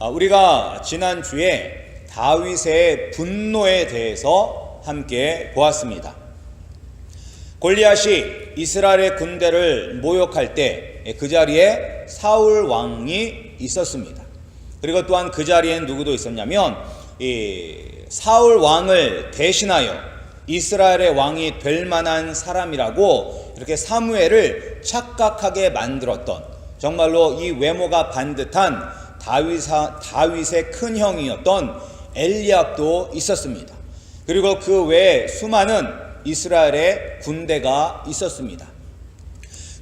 우리가 지난주에 다윗의 분노에 대해서 함께 보았습니다. 골리앗이 이스라엘의 군대를 모욕할 때 그 자리에 사울 왕이 있었습니다. 그리고 또한 그 자리엔 누구도 있었냐면 사울 왕을 대신하여 이스라엘의 왕이 될 만한 사람이라고 이렇게 사무엘을 착각하게 만들었던, 정말로 이 외모가 반듯한 다윗의 큰 형이었던 엘리압도 있었습니다. 그리고 그 외에 수많은 이스라엘의 군대가 있었습니다.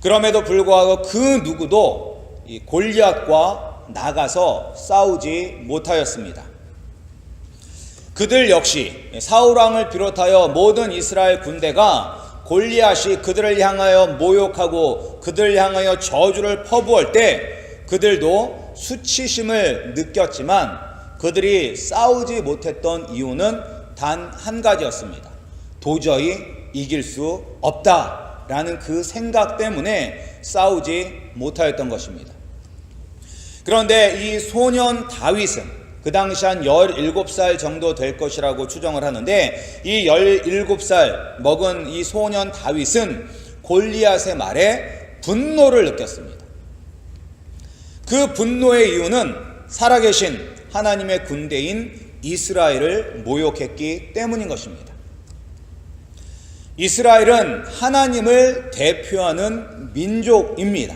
그럼에도 불구하고 그 누구도 이 골리앗과 나가서 싸우지 못하였습니다. 그들 역시 사울 왕을 비롯하여 모든 이스라엘 군대가 골리앗이 그들을 향하여 모욕하고 그들을 향하여 저주를 퍼부을 때 그들도 수치심을 느꼈지만 그들이 싸우지 못했던 이유는 단 한 가지였습니다. 도저히 이길 수 없다라는 그 생각 때문에 싸우지 못하였던 것입니다. 그런데 이 소년 다윗은 그 당시 한 17살 정도 될 것이라고 추정을 하는데, 이 17살 먹은 이 소년 다윗은 골리앗의 말에 분노를 느꼈습니다. 그 분노의 이유는 살아계신 하나님의 군대인 이스라엘을 모욕했기 때문인 것입니다. 이스라엘은 하나님을 대표하는 민족입니다.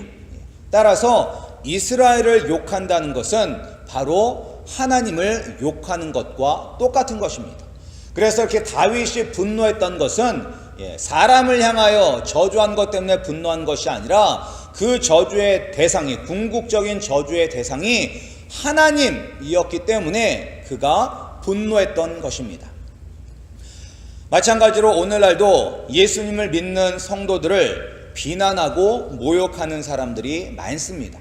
따라서 이스라엘을 욕한다는 것은 바로 하나님을 욕하는 것과 똑같은 것입니다. 그래서 이렇게 다윗이 분노했던 것은 사람을 향하여 저주한 것 때문에 분노한 것이 아니라 그 저주의 대상이, 궁극적인 저주의 대상이 하나님이었기 때문에 그가 분노했던 것입니다. 마찬가지로 오늘날도 예수님을 믿는 성도들을 비난하고 모욕하는 사람들이 많습니다.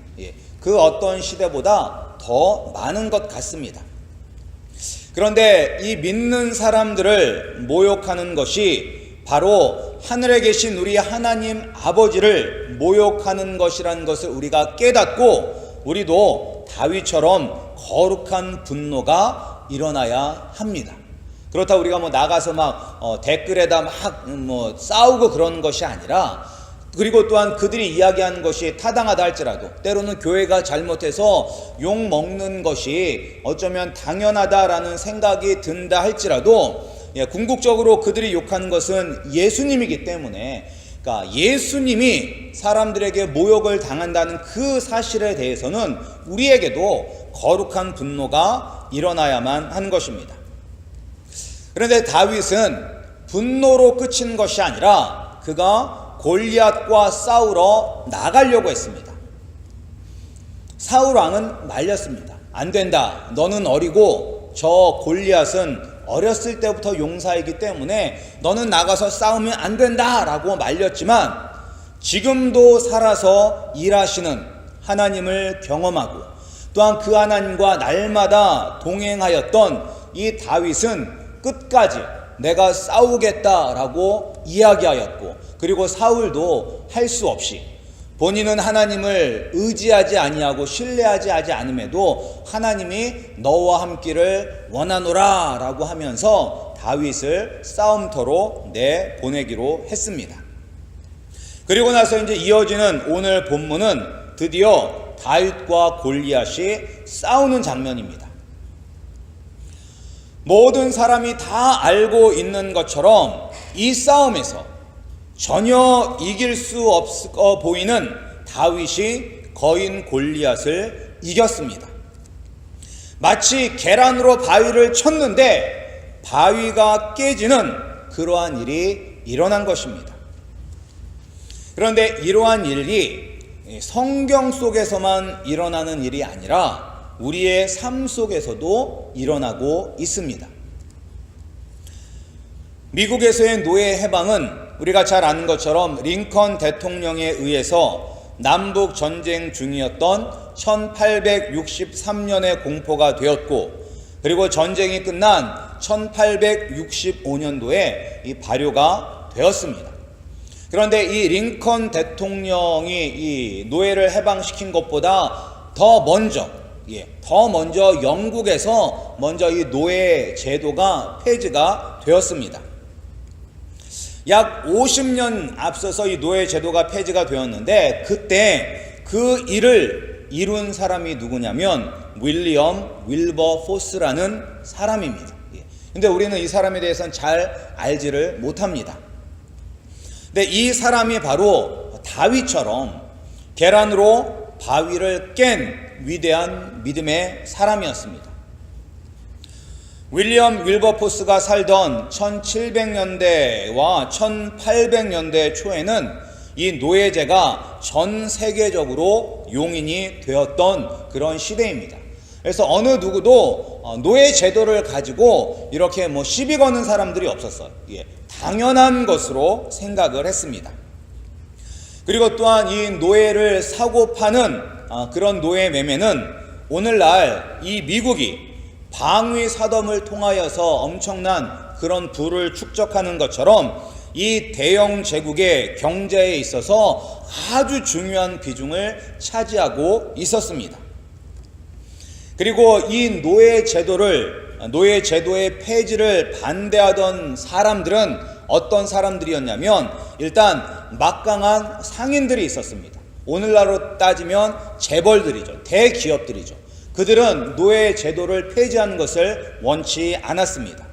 그 어떤 시대보다 더 많은 것 같습니다. 그런데 이 믿는 사람들을 모욕하는 것이 바로 하늘에 계신 우리 하나님 아버지를 모욕하는 것이라는 것을 우리가 깨닫고 우리도 다윗처럼 거룩한 분노가 일어나야 합니다. 그렇다고 우리가 나가서 댓글에다 싸우고 그러는 것이 아니라, 그리고 또한 그들이 이야기하는 것이 타당하다 할지라도, 때로는 교회가 잘못해서 욕 먹는 것이 어쩌면 당연하다라는 생각이 든다 할지라도, 궁극적으로 그들이 욕하는 것은 예수님이기 때문에, 그러니까 예수님이 사람들에게 모욕을 당한다는 그 사실에 대해서는 우리에게도 거룩한 분노가 일어나야만 하는 것입니다. 그런데 다윗은 분노로 끝인 것이 아니라 그가 골리앗과 싸우러 나가려고 했습니다. 사울 왕은 말렸습니다. 안 된다. 너는 어리고 저 골리앗은 어렸을 때부터 용사이기 때문에 너는 나가서 싸우면 안 된다라고 말렸지만, 지금도 살아서 일하시는 하나님을 경험하고 또한 그 하나님과 날마다 동행하였던 이 다윗은 끝까지 내가 싸우겠다라고 이야기하였고, 그리고 사울도 할 수 없이 본인은 하나님을 의지하지 아니하고 신뢰하지 않음에도 하나님이 너와 함께를 원하노라 라고 하면서 다윗을 싸움터로 내보내기로 했습니다. 그리고 나서 이제 이어지는 오늘 본문은 드디어 다윗과 골리앗이 싸우는 장면입니다. 모든 사람이 다 알고 있는 것처럼 이 싸움에서 전혀 이길 수 없어 보이는 다윗이 거인 골리앗을 이겼습니다. 마치 계란으로 바위를 쳤는데 바위가 깨지는 그러한 일이 일어난 것입니다. 그런데 이러한 일이 성경 속에서만 일어나는 일이 아니라 우리의 삶 속에서도 일어나고 있습니다. 미국에서의 노예 해방은 우리가 잘 아는 것처럼 링컨 대통령에 의해서 남북 전쟁 중이었던 1863년에 공포가 되었고, 그리고 전쟁이 끝난 1865년도에 이 발효가 되었습니다. 그런데 이 링컨 대통령이 이 노예를 해방시킨 것보다 더 먼저 더 먼저 영국에서 먼저 이 노예 제도가 폐지가 되었습니다. 약 50년 앞서서 이 노예 제도가 폐지가 되었는데 그때 그 일을 이룬 사람이 누구냐면 윌리엄 윌버포스라는 사람입니다. 근데 우리는 이 사람에 대해서는 잘 알지를 못합니다. 근데 이 사람이 바로 다윗처럼 계란으로 바위를 깬 위대한 믿음의 사람이었습니다. 윌리엄 윌버포스가 살던 1700년대와 1800년대 초에는 이 노예제가 전 세계적으로 용인이 되었던 그런 시대입니다. 그래서 어느 누구도 노예 제도를 가지고 이렇게 시비 거는 사람들이 없었어요. 당연한 것으로 생각을 했습니다. 그리고 또한 이 노예를 사고 파는 그런 노예 매매는 오늘날 이 미국이 방위 사덤을 통하여서 엄청난 그런 부를 축적하는 것처럼 이 대영 제국의 경제에 있어서 아주 중요한 비중을 차지하고 있었습니다. 그리고 이 노예 제도의 폐지를 반대하던 사람들은 어떤 사람들이었냐면 일단 막강한 상인들이 있었습니다. 오늘날로 따지면 재벌들이죠. 대기업들이죠. 그들은 노예 제도를 폐지하는 것을 원치 않았습니다.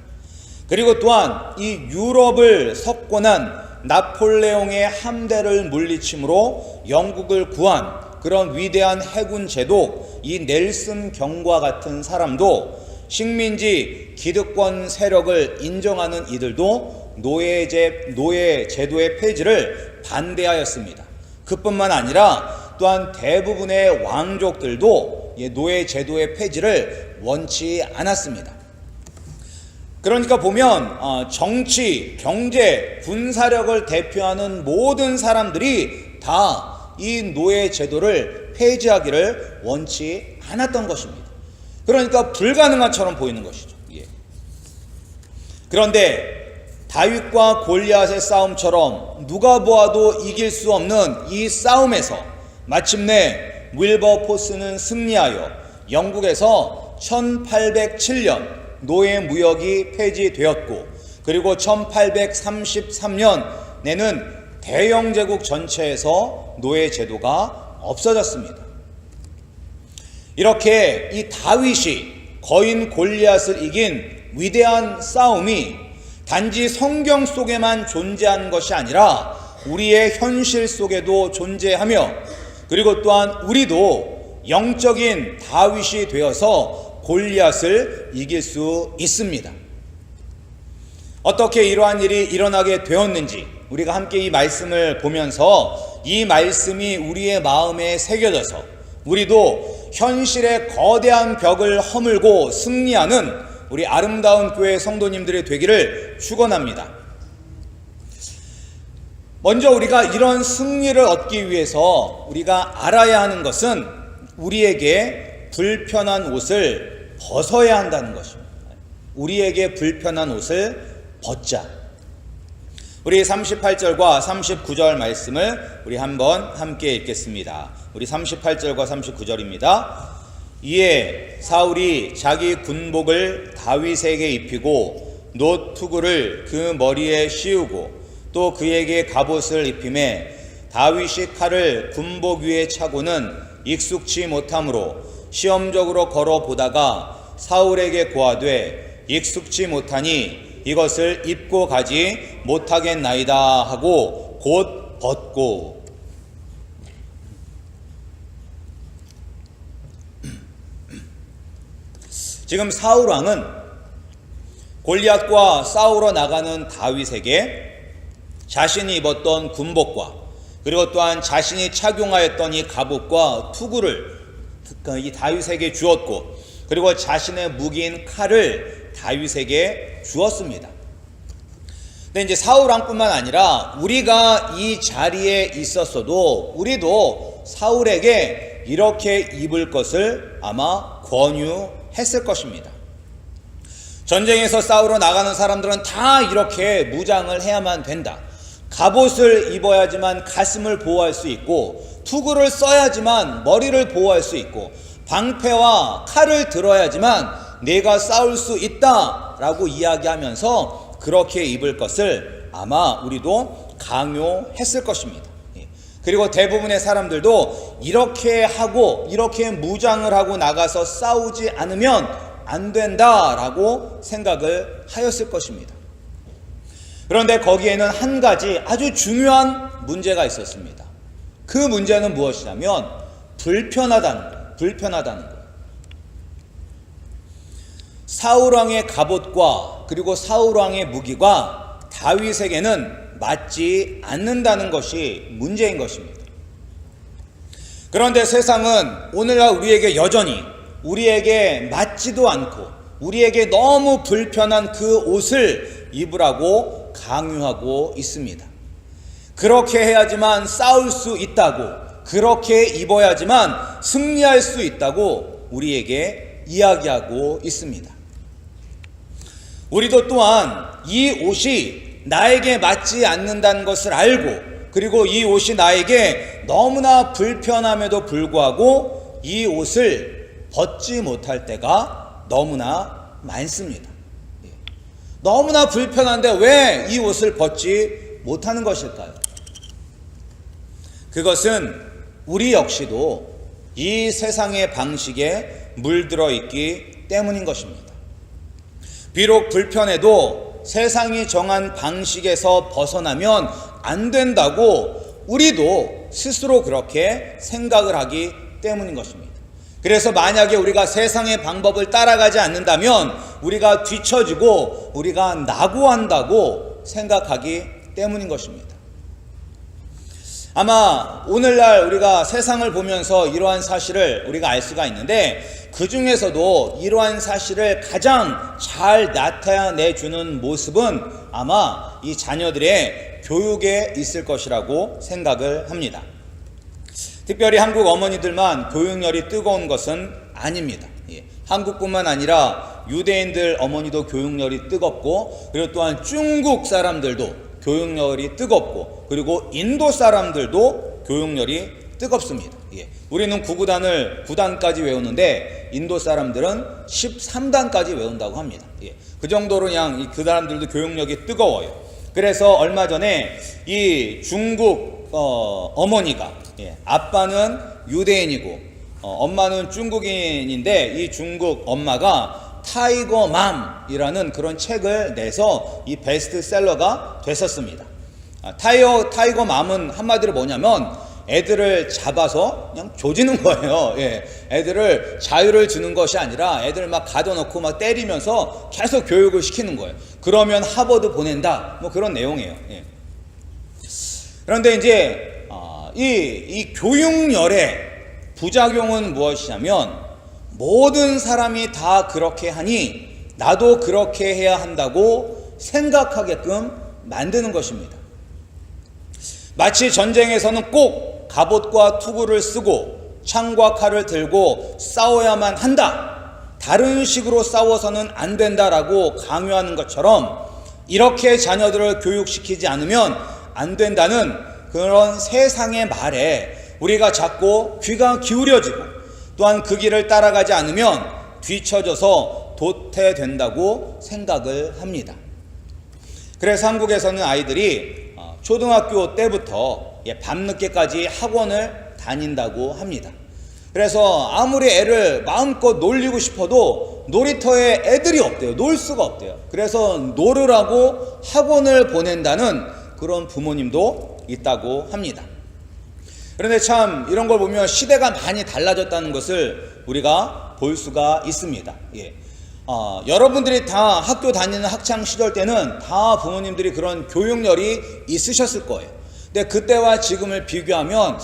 그리고 또한 이 유럽을 석권한 나폴레옹의 함대를 물리침으로 영국을 구한 그런 위대한 해군 제독 이 넬슨 경과 같은 사람도 식민지 기득권 세력을 인정하는 이들도 노예 제도의 폐지를 반대하였습니다. 그뿐만 아니라 또한 대부분의 왕족들도 노예 제도의 폐지를 원치 않았습니다. 그러니까 보면 정치, 경제, 군사력을 대표하는 모든 사람들이 다 이 노예 제도를 폐지하기를 원치 않았던 것입니다. 그러니까 불가능한처럼 보이는 것이죠. 그런데 다윗과 골리앗의 싸움처럼 누가 보아도 이길 수 없는 이 싸움에서 마침내 윌버포스는 승리하여 영국에서 1807년 노예 무역이 폐지되었고 그리고 1833년에는 대영 제국 전체에서 노예 제도가 없어졌습니다. 이렇게 이 다윗이 거인 골리앗을 이긴 위대한 싸움이 단지 성경 속에만 존재한 것이 아니라 우리의 현실 속에도 존재하며 그리고 또한 우리도 영적인 다윗이 되어서 골리앗을 이길 수 있습니다. 어떻게 이러한 일이 일어나게 되었는지 우리가 함께 이 말씀을 보면서 이 말씀이 우리의 마음에 새겨져서 우리도 현실의 거대한 벽을 허물고 승리하는 우리 아름다운 교회 성도님들이 되기를 축원합니다. 먼저 우리가 이런 승리를 얻기 위해서 우리가 알아야 하는 것은 우리에게 불편한 옷을 벗어야 한다는 것입니다. 우리에게 불편한 옷을 벗자. 우리 38절과 39절 말씀을 우리 한번 함께 읽겠습니다. 우리 38절과 39절입니다. 이에 사울이 자기 군복을 다윗에게 입히고 놋투구를 그 머리에 씌우고 또 그에게 갑옷을 입히매 다윗이 칼을 군복 위에 차고는 익숙치 못하므로 시험적으로 걸어보다가 사울에게 고하되 익숙치 못하니 이것을 입고 가지 못하겠나이다 하고 곧 벗고. 지금 사울왕은 골리앗과 싸우러 나가는 다윗에게 자신이 입었던 군복과 그리고 또한 자신이 착용하였던 이 갑옷과 투구를 이 다윗에게 주었고 그리고 자신의 무기인 칼을 다윗에게 주었습니다. 근데 이제 사울왕뿐만 아니라 우리가 이 자리에 있었어도 우리도 사울에게 이렇게 입을 것을 아마 권유했을 것입니다. 전쟁에서 싸우러 나가는 사람들은 다 이렇게 무장을 해야만 된다. 갑옷을 입어야지만 가슴을 보호할 수 있고 투구를 써야지만 머리를 보호할 수 있고 방패와 칼을 들어야지만 내가 싸울 수 있다라고 이야기하면서 그렇게 입을 것을 아마 우리도 강요했을 것입니다. 그리고 대부분의 사람들도 이렇게 하고 이렇게 무장을 하고 나가서 싸우지 않으면 안 된다라고 생각을 하였을 것입니다. 그런데 거기에는 한 가지 아주 중요한 문제가 있었습니다. 그 문제는 무엇이냐면 불편하다는 거예요. 사울왕의 갑옷과 그리고 사울왕의 무기가 다윗에게는 맞지 않는다는 것이 문제인 것입니다. 그런데 세상은 오늘날 우리에게 여전히 우리에게 맞지도 않고 우리에게 너무 불편한 그 옷을 입으라고 강요하고 있습니다. 그렇게 해야지만 싸울 수 있다고, 그렇게 입어야지만 승리할 수 있다고 우리에게 이야기하고 있습니다. 우리도 또한 이 옷이 나에게 맞지 않는다는 것을 알고, 그리고 이 옷이 나에게 너무나 불편함에도 불구하고 이 옷을 벗지 못할 때가 너무나 많습니다. 너무나 불편한데 왜 이 옷을 벗지 못하는 것일까요? 그것은 우리 역시도 이 세상의 방식에 물들어 있기 때문인 것입니다. 비록 불편해도 세상이 정한 방식에서 벗어나면 안 된다고 우리도 스스로 그렇게 생각을 하기 때문인 것입니다. 그래서 만약에 우리가 세상의 방법을 따라가지 않는다면 우리가 뒤처지고 우리가 낙오한다고 생각하기 때문인 것입니다. 아마 오늘날 우리가 세상을 보면서 이러한 사실을 우리가 알 수가 있는데, 그 중에서도 이러한 사실을 가장 잘 나타내주는 모습은 아마 이 자녀들의 교육에 있을 것이라고 생각을 합니다. 특별히 한국 어머니들만 교육열이 뜨거운 것은 아닙니다. 한국뿐만 아니라 유대인들 어머니도 교육열이 뜨겁고, 그리고 또한 중국 사람들도 교육열이 뜨겁고, 그리고 인도 사람들도 교육열이 뜨겁습니다. 우리는 9구단을 9단까지 외우는데 인도 사람들은 13단까지 외운다고 합니다. 그 정도로 그냥 그 사람들도 교육력이 뜨거워요. 그래서 얼마 전에 이 중국 어머니가, 아빠는 유대인이고 엄마는 중국인인데, 이 중국 엄마가 타이거맘이라는 그런 책을 내서 이 베스트셀러가 됐었습니다. 타이거맘은 한마디로 뭐냐면 애들을 잡아서 그냥 조지는 거예요. 애들을 자유를 주는 것이 아니라 애들을 막 가둬놓고 막 때리면서 계속 교육을 시키는 거예요. 그러면 하버드 보낸다, 뭐 그런 내용이에요. 그런데 이제 이 교육열의 부작용은 무엇이냐면, 모든 사람이 다 그렇게 하니 나도 그렇게 해야 한다고 생각하게끔 만드는 것입니다. 마치 전쟁에서는 꼭 갑옷과 투구를 쓰고 창과 칼을 들고 싸워야만 한다, 다른 식으로 싸워서는 안 된다라고 강요하는 것처럼, 이렇게 자녀들을 교육시키지 않으면 안 된다는 그런 세상의 말에 우리가 자꾸 귀가 기울여지고, 또한 그 길을 따라가지 않으면 뒤처져서 도태된다고 생각을 합니다. 그래서 한국에서는 아이들이 초등학교 때부터 밤늦게까지 학원을 다닌다고 합니다. 그래서 아무리 애를 마음껏 놀리고 싶어도 놀이터에 애들이 없대요. 놀 수가 없대요. 그래서 놀으라고 학원을 보낸다는 그런 부모님도 있다고 합니다. 그런데 참 이런 걸 보면 시대가 많이 달라졌다는 것을 우리가 볼 수가 있습니다. 여러분들이 다 학교 다니는 학창 시절 때는 다 부모님들이 그런 교육열이 있으셨을 거예요. 근데 그때와 지금을 비교하면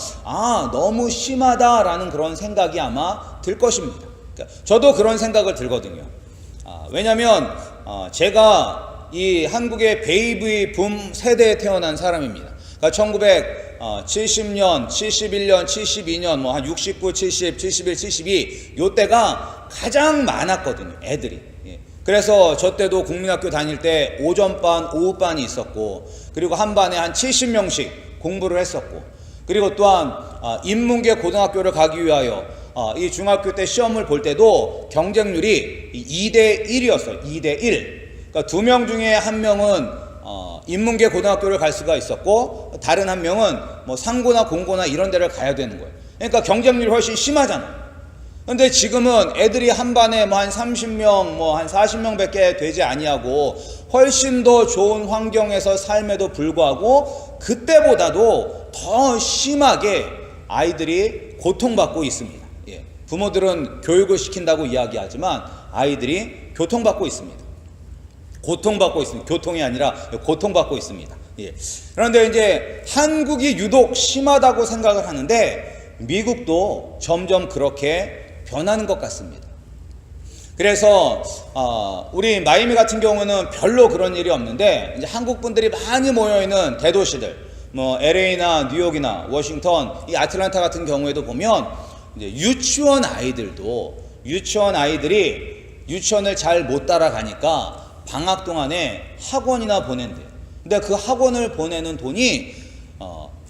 너무 심하다라는 그런 생각이 아마 들 것입니다. 저도 그런 생각을 들거든요. 왜냐하면 제가 이 한국의 베이비 붐 세대에 태어난 사람입니다. 그러니까 1970년, 71년, 72년, 뭐 한 69, 70, 71, 72 요때가 가장 많았거든요, 애들이. 그래서 저 때도 국민학교 다닐 때 오전반, 오후반이 있었고, 그리고 한 반에 한 70명씩 공부를 했었고, 그리고 또한 인문계 고등학교를 가기 위하여 이 중학교 때 시험을 볼 때도 경쟁률이 2대 1이었어요. 2대 1. 그러니까 2명 중에 1명은 인문계 고등학교를 갈 수가 있었고, 다른 1명은 뭐 상고나 공고나 이런 데를 가야 되는 거예요. 그러니까 경쟁률이 훨씬 심하잖아요. 근데 지금은 애들이 한 반에 뭐 한 30명, 뭐 한 40명 밖에 되지 아니하고 훨씬 더 좋은 환경에서 삶에도 불구하고 그때보다도 더 심하게 아이들이 고통받고 있습니다. 예. 부모들은 교육을 시킨다고 이야기하지만 아이들이 고통받고 있습니다. 고통받고 있습니다. 교통이 아니라 고통받고 있습니다. 예. 그런데 이제 한국이 유독 심하다고 생각을 하는데 미국도 점점 그렇게 변하는 것 같습니다. 그래서 우리 마이애미 같은 경우는 별로 그런 일이 없는데, 이제 한국 분들이 많이 모여 있는 대도시들, 뭐 LA나 뉴욕이나 워싱턴, 이 아틀란타 같은 경우에도 보면 이제 유치원 아이들이 유치원을 잘 못 따라가니까 방학 동안에 학원이나 보낸대요. 근데 그 학원을 보내는 돈이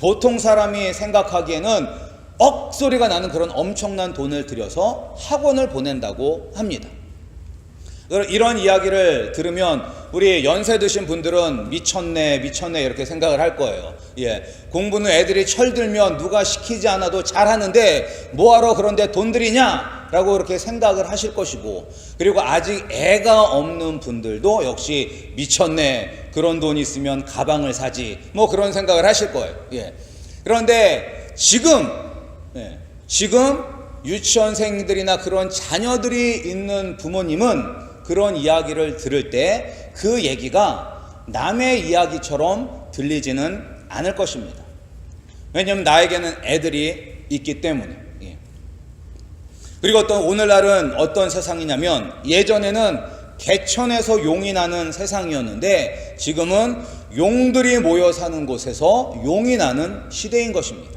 보통 사람이 생각하기에는 억소리가 나는 그런 엄청난 돈을 들여서 학원을 보낸다고 합니다. 이런 이야기를 들으면 우리 연세 드신 분들은 미쳤네 이렇게 생각을 할 거예요. 예, 공부는 애들이 철들면 누가 시키지 않아도 잘하는데 뭐하러 그런데 돈 들이냐? 라고 그렇게 생각을 하실 것이고, 그리고 아직 애가 없는 분들도 역시 미쳤네, 그런 돈 있으면 가방을 사지, 뭐 그런 생각을 하실 거예요. 예. 그런데 지금 유치원생들이나 그런 자녀들이 있는 부모님은 그런 이야기를 들을 때 그 얘기가 남의 이야기처럼 들리지는 않을 것입니다. 왜냐하면 나에게는 애들이 있기 때문에. 예. 그리고 또 오늘날은 어떤 세상이냐면, 예전에는 개천에서 용이 나는 세상이었는데 지금은 용들이 모여 사는 곳에서 용이 나는 시대인 것입니다.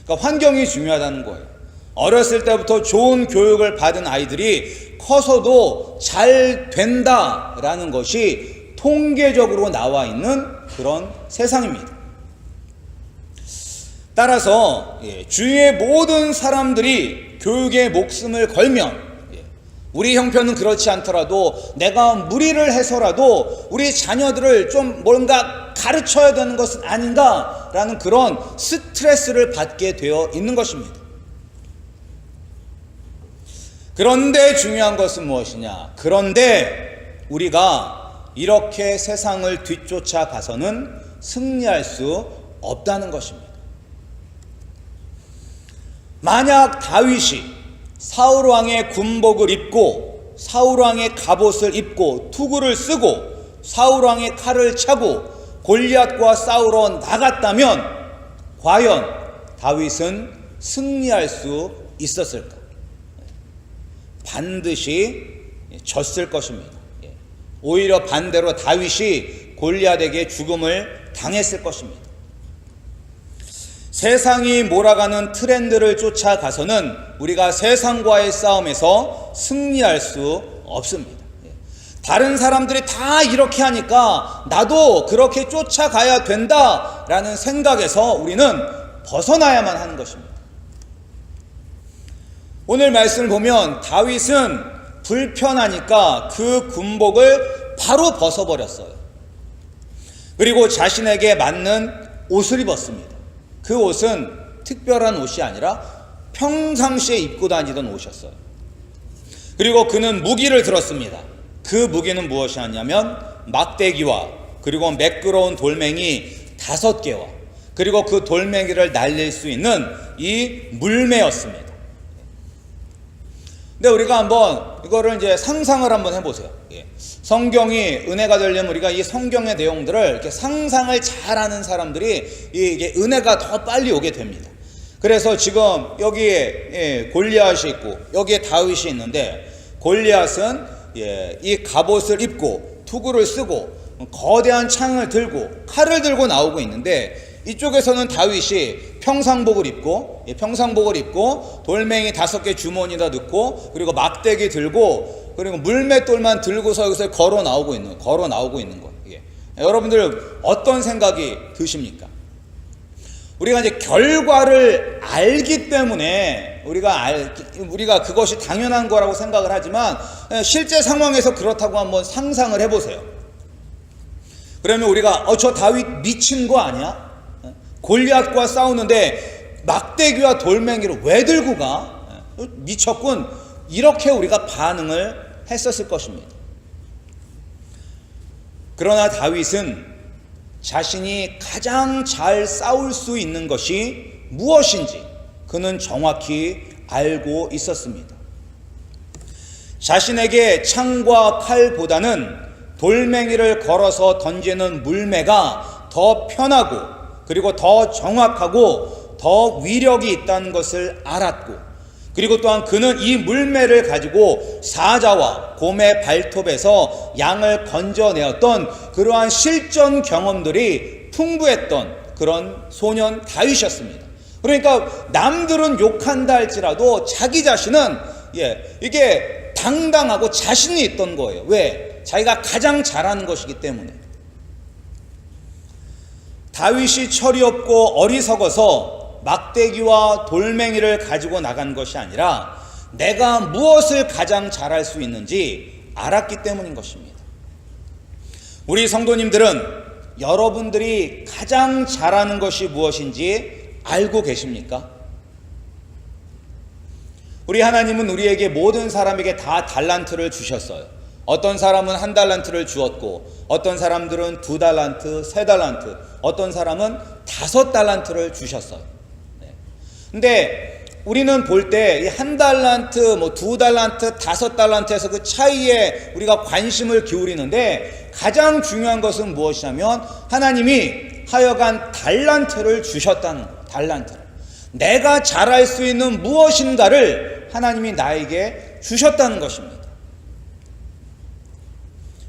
그러니까 환경이 중요하다는 거예요. 어렸을 때부터 좋은 교육을 받은 아이들이 커서도 잘 된다라는 것이 통계적으로 나와 있는 그런 세상입니다. 따라서 주위의 모든 사람들이 교육에 목숨을 걸면, 우리 형편은 그렇지 않더라도 내가 무리를 해서라도 우리 자녀들을 좀 뭔가 가르쳐야 되는 것은 아닌가라는 그런 스트레스를 받게 되어 있는 것입니다. 그런데 중요한 것은 무엇이냐? 그런데 우리가 이렇게 세상을 뒤쫓아가서는 승리할 수 없다는 것입니다. 만약 다윗이 사울 왕의 군복을 입고 사울 왕의 갑옷을 입고 투구를 쓰고 사울 왕의 칼을 차고 골리앗과 싸우러 나갔다면 과연 다윗은 승리할 수 있었을까? 반드시 졌을 것입니다. 오히려 반대로 다윗이 골리앗에게 죽음을 당했을 것입니다. 세상이 몰아가는 트렌드를 쫓아가서는 우리가 세상과의 싸움에서 승리할 수 없습니다. 다른 사람들이 다 이렇게 하니까 나도 그렇게 쫓아가야 된다라는 생각에서 우리는 벗어나야만 하는 것입니다. 오늘 말씀을 보면 다윗은 불편하니까 그 군복을 바로 벗어버렸어요. 그리고 자신에게 맞는 옷을 입었습니다. 그 옷은 특별한 옷이 아니라 평상시에 입고 다니던 옷이었어요. 그리고 그는 무기를 들었습니다. 그 무기는 무엇이었냐면 막대기와 그리고 매끄러운 돌멩이 5개와 그리고 그 돌멩이를 날릴 수 있는 이 물매였습니다. 근데 우리가 한번 이거를 이제 상상을 한번 해보세요. 성경이 은혜가 되려면 우리가 이 성경의 내용들을 이렇게 상상을 잘하는 사람들이 이게 은혜가 더 빨리 오게 됩니다. 그래서 지금 여기에 골리앗이 있고 여기에 다윗이 있는데, 골리앗은 이 갑옷을 입고 투구를 쓰고 거대한 창을 들고 칼을 들고 나오고 있는데, 이쪽에서는 다윗이 평상복을 입고 돌멩이 5개 주머니에다 넣고 그리고 막대기 들고 그리고 물맷돌만 들고서 여기서 걸어 나오고 있는 거예요. 여러분들 어떤 생각이 드십니까? 우리가 이제 결과를 알기 때문에 우리가 그것이 당연한 거라고 생각을 하지만 실제 상황에서 그렇다고 한번 상상을 해보세요. 그러면 우리가 저 다윗 미친 거 아니야? 골리앗과 싸우는데 막대기와 돌멩이를 왜 들고 가? 미쳤군. 이렇게 우리가 반응을 했었을 것입니다. 그러나 다윗은 자신이 가장 잘 싸울 수 있는 것이 무엇인지 그는 정확히 알고 있었습니다. 자신에게 창과 칼보다는 돌멩이를 걸어서 던지는 물매가 더 편하고 그리고 더 정확하고 더 위력이 있다는 것을 알았고, 그리고 또한 그는 이 물매를 가지고 사자와 곰의 발톱에서 양을 건져내었던 그러한 실전 경험들이 풍부했던 그런 소년 다윗이었습니다. 그러니까 남들은 욕한다 할지라도 자기 자신은 이게 당당하고 자신이 있던 거예요. 왜? 자기가 가장 잘하는 것이기 때문에. 다윗이 철이 없고 어리석어서 막대기와 돌멩이를 가지고 나간 것이 아니라 내가 무엇을 가장 잘할 수 있는지 알았기 때문인 것입니다. 우리 성도님들은 여러분들이 가장 잘하는 것이 무엇인지 알고 계십니까? 우리 하나님은 우리에게 모든 사람에게 다 달란트를 주셨어요. 어떤 사람은 1달란트를 주었고, 어떤 사람들은 2달란트, 3달란트, 어떤 사람은 5달란트를 주셨어요. 근데 우리는 볼 때 이 1달란트, 2달란트, 5달란트에서 그 차이에 우리가 관심을 기울이는데, 가장 중요한 것은 무엇이냐면 하나님이 하여간 달란트를 주셨다는 거예요. 달란트를. 내가 잘할 수 있는 무엇인가를 하나님이 나에게 주셨다는 것입니다.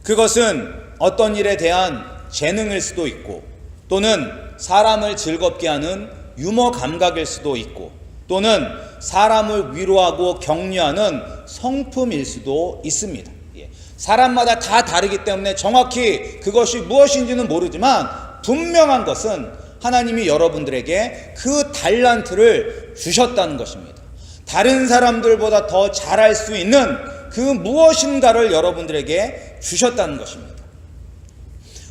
그것은 어떤 일에 대한 재능일 수도 있고, 또는 사람을 즐겁게 하는 유머 감각일 수도 있고, 또는 사람을 위로하고 격려하는 성품일 수도 있습니다. 사람마다 다 다르기 때문에 정확히 그것이 무엇인지는 모르지만 분명한 것은 하나님이 여러분들에게 그 달란트를 주셨다는 것입니다. 다른 사람들보다 더 잘할 수 있는 그 무엇인가를 여러분들에게 주셨다는 것입니다.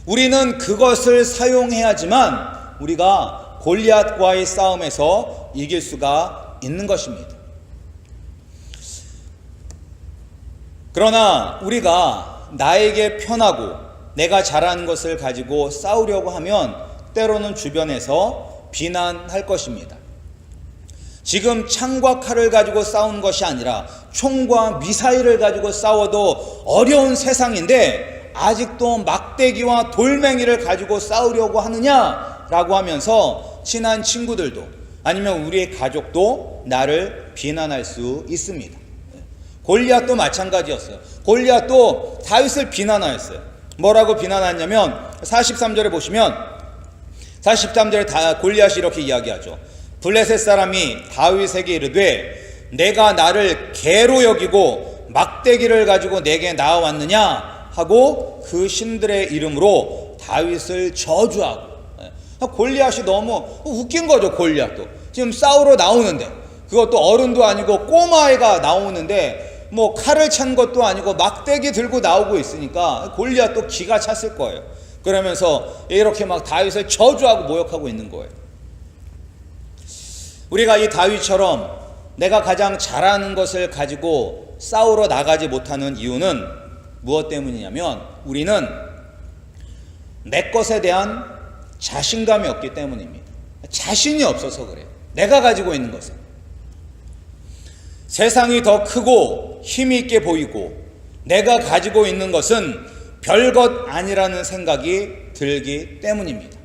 우리는 그것을 사용해야지만 우리가 골리앗과의 싸움에서 이길 수가 있는 것입니다. 그러나 우리가 나에게 편하고 내가 잘하는 것을 가지고 싸우려고 하면 때로는 주변에서 비난할 것입니다. 지금 창과 칼을 가지고 싸우는 것이 아니라 총과 미사일을 가지고 싸워도 어려운 세상인데 아직도 막대기와 돌멩이를 가지고 싸우려고 하느냐라고 하면서 친한 친구들도 아니면 우리의 가족도 나를 비난할 수 있습니다. 골리앗도 마찬가지였어요. 골리앗도 다윗을 비난하였어요. 뭐라고 비난하냐면 43절에 보시면 43절에 골리앗이 이렇게 이야기하죠. 블레셋 사람이 다윗에게 이르되 내가 나를 개로 여기고 막대기를 가지고 내게 나와왔느냐 하고 그 신들의 이름으로 다윗을 저주하고. 골리앗이 너무 웃긴 거죠. 골리앗도 지금 싸우러 나오는데, 그것도 어른도 아니고 꼬마애가 나오는데 뭐 칼을 찬 것도 아니고 막대기 들고 나오고 있으니까 골리앗도 기가 찼을 거예요. 그러면서 이렇게 막 다윗을 저주하고 모욕하고 있는 거예요. 우리가 이 다윗처럼 내가 가장 잘하는 것을 가지고 싸우러 나가지 못하는 이유는 무엇 때문이냐면 우리는 내 것에 대한 자신감이 없기 때문입니다. 자신이 없어서 그래요. 내가 가지고 있는 것은. 세상이 더 크고 힘이 있게 보이고 내가 가지고 있는 것은 별것 아니라는 생각이 들기 때문입니다.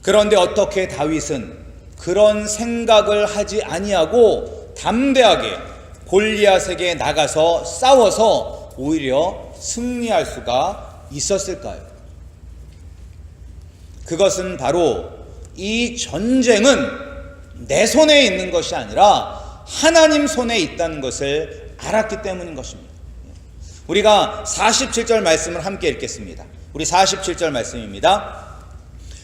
그런데 어떻게 다윗은 그런 생각을 하지 아니하고 담대하게 골리앗에게 나가서 싸워서 오히려 승리할 수가 있었을까요? 그것은 바로 이 전쟁은 내 손에 있는 것이 아니라 하나님 손에 있다는 것을 알았기 때문인 것입니다. 우리가 47절 말씀을 함께 읽겠습니다. 우리 47절 말씀입니다.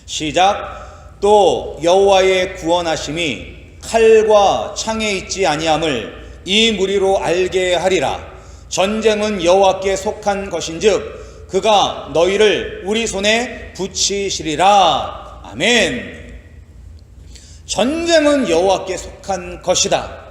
시작. 또 여호와의 구원하심이 칼과 창에 있지 아니함을 이 무리로 알게 하리라. 전쟁은 여호와께 속한 것인즉 그가 너희를 우리 손에 붙이시리라. 아멘. 전쟁은 여호와께 속한 것이다.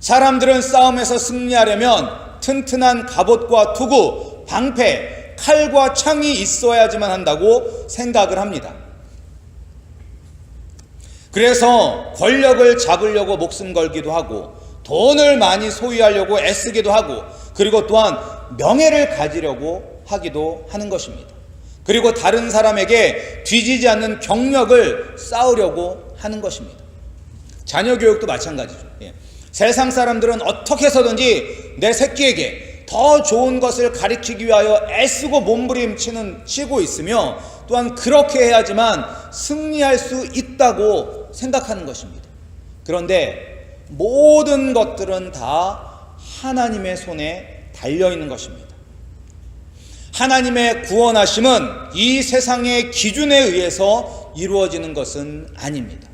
사람들은 싸움에서 승리하려면 튼튼한 갑옷과 투구, 방패, 칼과 창이 있어야지만 한다고 생각을 합니다. 그래서 권력을 잡으려고 목숨 걸기도 하고 돈을 많이 소유하려고 애쓰기도 하고 그리고 또한 명예를 가지려고 하기도 하는 것입니다. 그리고 다른 사람에게 뒤지지 않는 경력을 쌓으려고 하는 것입니다. 자녀 교육도 마찬가지죠. 세상 사람들은 어떻게 해서든지 내 새끼에게 더 좋은 것을 가르치기 위하여 애쓰고 몸부림치고 있으며 또한 그렇게 해야지만 승리할 수 있다고 생각하는 것입니다. 그런데 모든 것들은 다 하나님의 손에 달려있는 것입니다. 하나님의 구원하심은 이 세상의 기준에 의해서 이루어지는 것은 아닙니다.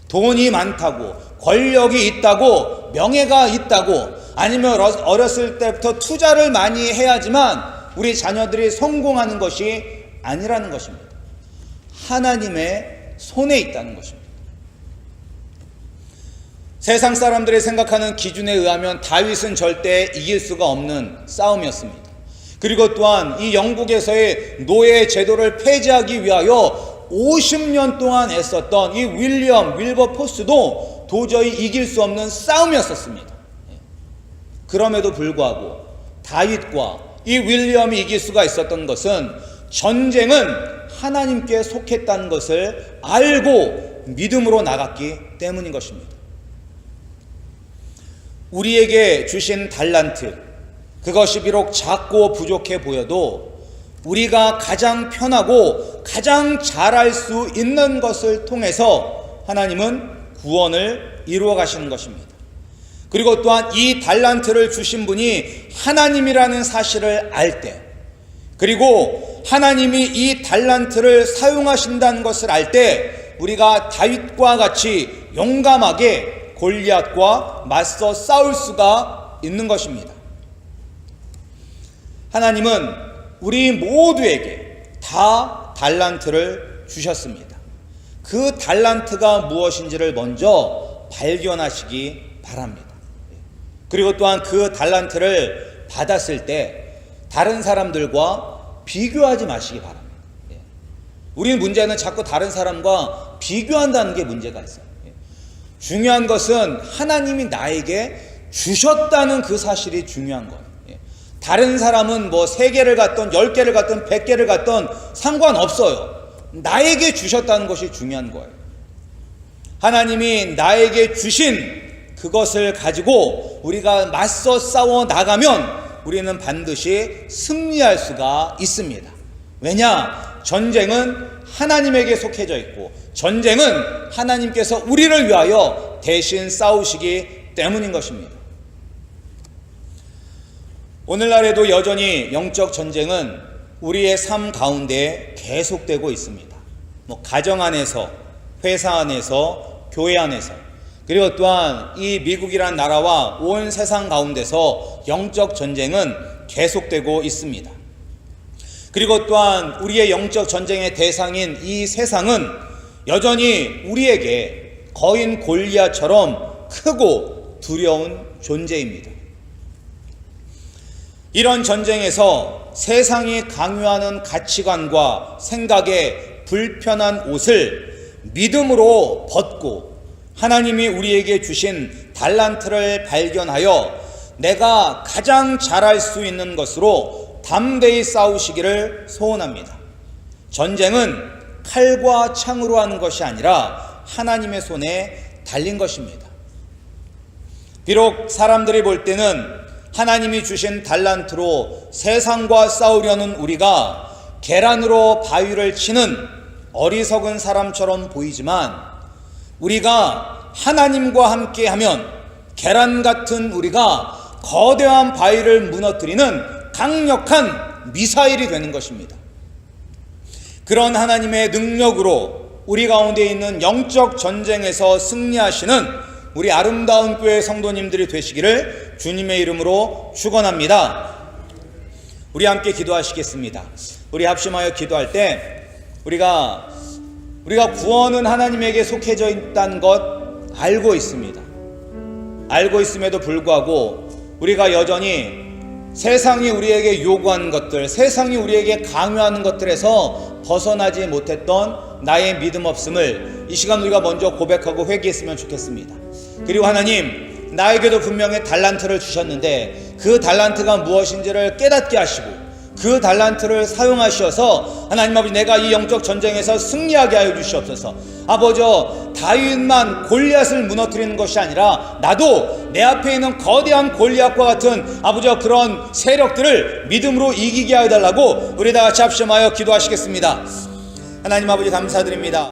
돈이 많다고, 권력이 있다고, 명예가 있다고, 아니면 어렸을 때부터 투자를 많이 해야지만 우리 자녀들이 성공하는 것이 아니라는 것입니다. 하나님의 손에 있다는 것입니다. 세상 사람들이 생각하는 기준에 의하면 다윗은 절대 이길 수가 없는 싸움이었습니다. 그리고 또한 이 영국에서의 노예 제도를 폐지하기 위하여 50년 동안 애썼던 이 윌버포스도 도저히 이길 수 없는 싸움이었었습니다. 그럼에도 불구하고 다윗과 이 윌리엄이 이길 수가 있었던 것은 전쟁은 하나님께 속했다는 것을 알고 믿음으로 나갔기 때문인 것입니다. 우리에게 주신 달란트, 그것이 비록 작고 부족해 보여도 우리가 가장 편하고 가장 잘할 수 있는 것을 통해서 하나님은 구원을 이루어 가시는 것입니다. 그리고 또한 이 달란트를 주신 분이 하나님이라는 사실을 알 때, 그리고 하나님이 이 달란트를 사용하신다는 것을 알 때 우리가 다윗과 같이 용감하게 골리앗과 맞서 싸울 수가 있는 것입니다. 하나님은 우리 모두에게 다 달란트를 주셨습니다. 그 달란트가 무엇인지를 먼저 발견하시기 바랍니다. 그리고 또한 그 달란트를 받았을 때 다른 사람들과 비교하지 마시기 바랍니다. 우리는 문제는 자꾸 다른 사람과 비교한다는 게 문제가 있어요. 중요한 것은 하나님이 나에게 주셨다는 그 사실이 중요한 거예요. 다른 사람은 뭐 3개를 갖던 10개를 갖던 100개를 갖던 상관없어요. 나에게 주셨다는 것이 중요한 거예요. 하나님이 나에게 주신 그것을 가지고 우리가 맞서 싸워 나가면 우리는 반드시 승리할 수가 있습니다. 왜냐? 전쟁은 하나님에게 속해져 있고 전쟁은 하나님께서 우리를 위하여 대신 싸우시기 때문인 것입니다. 오늘날에도 여전히 영적 전쟁은 우리의 삶 가운데 계속되고 있습니다. 가정 안에서, 회사 안에서, 교회 안에서, 그리고 또한 이 미국이란 나라와 온 세상 가운데서 영적 전쟁은 계속되고 있습니다. 그리고 또한 우리의 영적 전쟁의 대상인 이 세상은 여전히 우리에게 거인 골리앗처럼 크고 두려운 존재입니다. 이런 전쟁에서 세상이 강요하는 가치관과 생각에 불편한 옷을 믿음으로 벗고 하나님이 우리에게 주신 달란트를 발견하여 내가 가장 잘할 수 있는 것으로 담대히 싸우시기를 소원합니다. 전쟁은 칼과 창으로 하는 것이 아니라 하나님의 손에 달린 것입니다. 비록 사람들이 볼 때는 하나님이 주신 달란트로 세상과 싸우려는 우리가 계란으로 바위를 치는 어리석은 사람처럼 보이지만 우리가 하나님과 함께하면 계란 같은 우리가 거대한 바위를 무너뜨리는 강력한 미사일이 되는 것입니다. 그런 하나님의 능력으로 우리 가운데 있는 영적 전쟁에서 승리하시는 우리 아름다운 교회 성도님들이 되시기를 주님의 이름으로 축원합니다. 우리 함께 기도하시겠습니다. 우리 합심하여 기도할 때 우리가 구원은 하나님에게 속해져 있다는 것 알고 있습니다. 알고 있음에도 불구하고 우리가 여전히 세상이 우리에게 요구하는 것들, 세상이 우리에게 강요하는 것들에서 벗어나지 못했던 나의 믿음 없음을 이 시간 우리가 먼저 고백하고 회개했으면 좋겠습니다. 그리고 하나님, 나에게도 분명히 달란트를 주셨는데 그 달란트가 무엇인지를 깨닫게 하시고 그 달란트를 사용하셔서 하나님 아버지, 내가 이 영적 전쟁에서 승리하게 하여 주시옵소서. 아버지, 다윗만 골리앗을 무너뜨리는 것이 아니라 나도 내 앞에 있는 거대한 골리앗과 같은 아버지 그런 세력들을 믿음으로 이기게 하여 달라고 우리 다 같이 합심하여 기도하시겠습니다. 하나님 아버지, 감사드립니다.